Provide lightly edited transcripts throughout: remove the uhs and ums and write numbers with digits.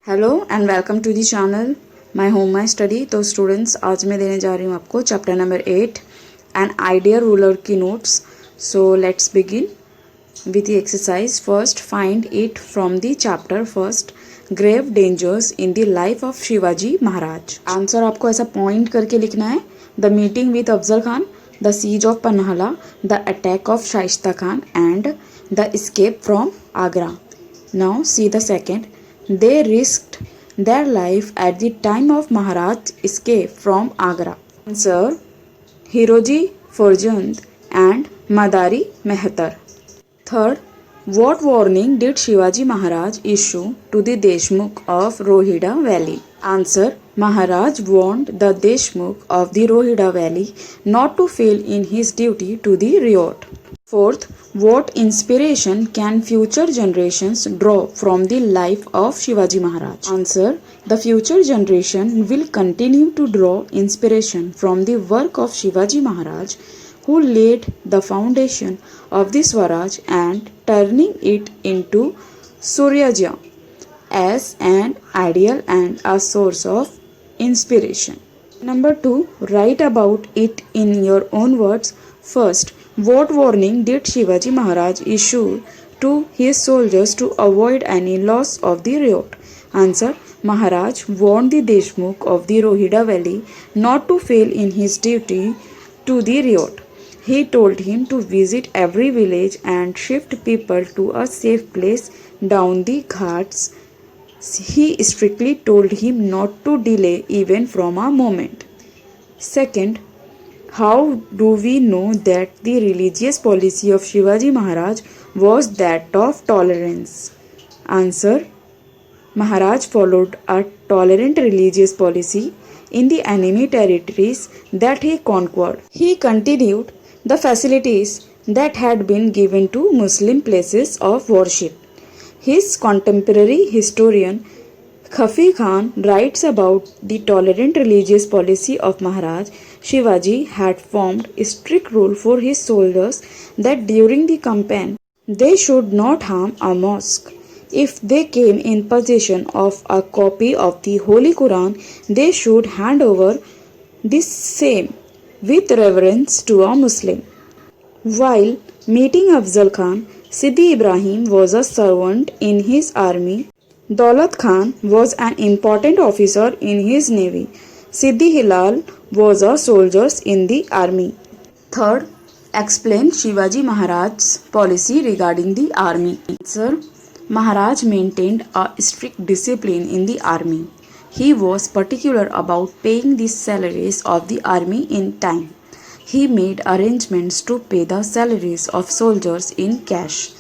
Hello and welcome to the channel my home my study. तो students, आज मैं देने जा रही हूँ आपको chapter number 8 an ideal ruler की notes. So let's begin with the exercise. First, find it from the chapter first, grave dangers in the life of Shivaji Maharaj. Answer आपको ऐसा पॉइंट करके लिखना है। The meeting with Afzal Khan, the siege of Panhala, the attack of Shaista Khan and the escape from Agra. Now see the second, they risked their life at the time of Maharaj's escape from Agra. Answer, Hiroji Farjand and Madari Mehtar. Third, what warning did Shivaji Maharaj issue to the Deshmukh of Rohida Valley? Answer, Maharaj warned the Deshmukh of the Rohida Valley not to fail in his duty to the riot. Fourth, what inspiration can future generations draw from the life of Shivaji Maharaj? Answer, the future generation will continue to draw inspiration from the work of Shivaji Maharaj, who laid the foundation of the Swaraj and turning it into Suryajya as an ideal and a source of inspiration. Number 2, write about it in your own words. First, what warning did Shivaji Maharaj issue to his soldiers to avoid any loss of the riot? Answer, Maharaj warned the Deshmukh of the Rohida Valley not to fail in his duty to the riot. He told him to visit every village and shift people to a safe place down the ghats. He strictly told him not to delay even from a moment. Second, how do we know that the religious policy of Shivaji Maharaj was that of tolerance? Answer, Maharaj followed a tolerant religious policy in the enemy territories that he conquered. He continued the facilities that had been given to Muslim places of worship. His contemporary historian Khafi Khan writes about the tolerant religious policy of Maharaj. Shivaji had formed a strict rule for his soldiers that during the campaign they should not harm a mosque. If they came in possession of a copy of the Holy Quran, they should hand over the same with reverence to a Muslim. While meeting Afzal Khan, Sidi Ibrahim was a servant in his army. Daulat Khan was an important officer in his navy. Sidi Hilal was a soldier in the army. Third, explain Shivaji Maharaj's policy regarding the army. Answer, Maharaj maintained a strict discipline in the army. He was particular about paying the salaries of the army in time. He made arrangements to pay the salaries of soldiers in cash.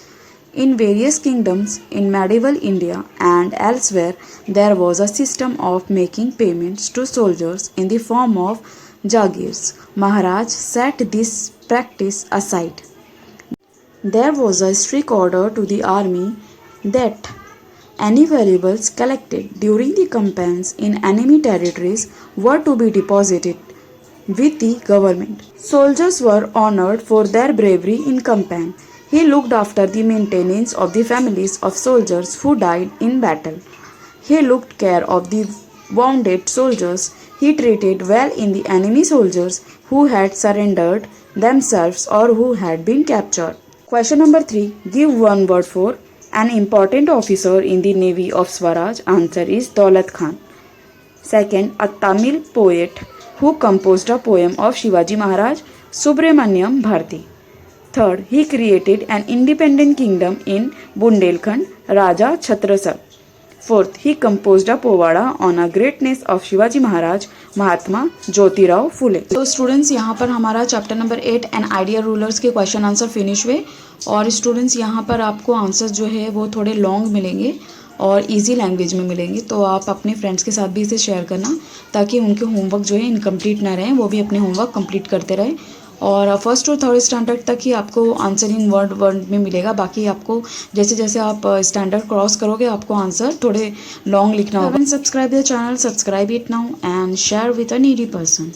In various kingdoms in medieval India and elsewhere, there was a system of making payments to soldiers in the form of jagirs. Maharaj set this practice aside. There was a strict order to the army that any valuables collected during the campaigns in enemy territories were to be deposited with the government. Soldiers were honored for their bravery in campaign. He looked after the maintenance of the families of soldiers who died in battle. He looked care of the wounded soldiers. He treated well in the enemy soldiers who had surrendered themselves or who had been captured. Question number 3. Give one word for an important officer in the navy of Swaraj. Answer is Daulat Khan. Second, a Tamil poet who composed a poem of Shivaji Maharaj, Subramanyam Bharati. Third, he created an independent kingdom in Bundelkhand, Raja Chhatrasar. Fourth, he composed a povada on a greatness of Shivaji Maharaj, Mahatma Jyotirao Phule. तो students, यहाँ पर हमारा chapter number 8 and idea rulers के question answer finish हुए। और students, यहाँ पर आपको आंसर जो है वो थोड़े लॉन्ग मिलेंगे और इजी लैंग्वेज में मिलेंगे, तो आप अपने फ्रेंड्स के साथ भी इसे शेयर करना ताकि उनके होमवर्क जो है इनकम्प्लीट ना रहें, वो भी अपने होमवर्क कंप्लीट करते रहें। और फर्स्ट और थर्ड स्टैंडर्ड तक ही आपको आंसर इन वर्ड में मिलेगा। बाकी आपको जैसे जैसे आप स्टैंडर्ड क्रॉस करोगे आपको आंसर थोड़े लॉन्ग लिखना होगा। Subscribe the channel, subscribe it now and share with a needy person.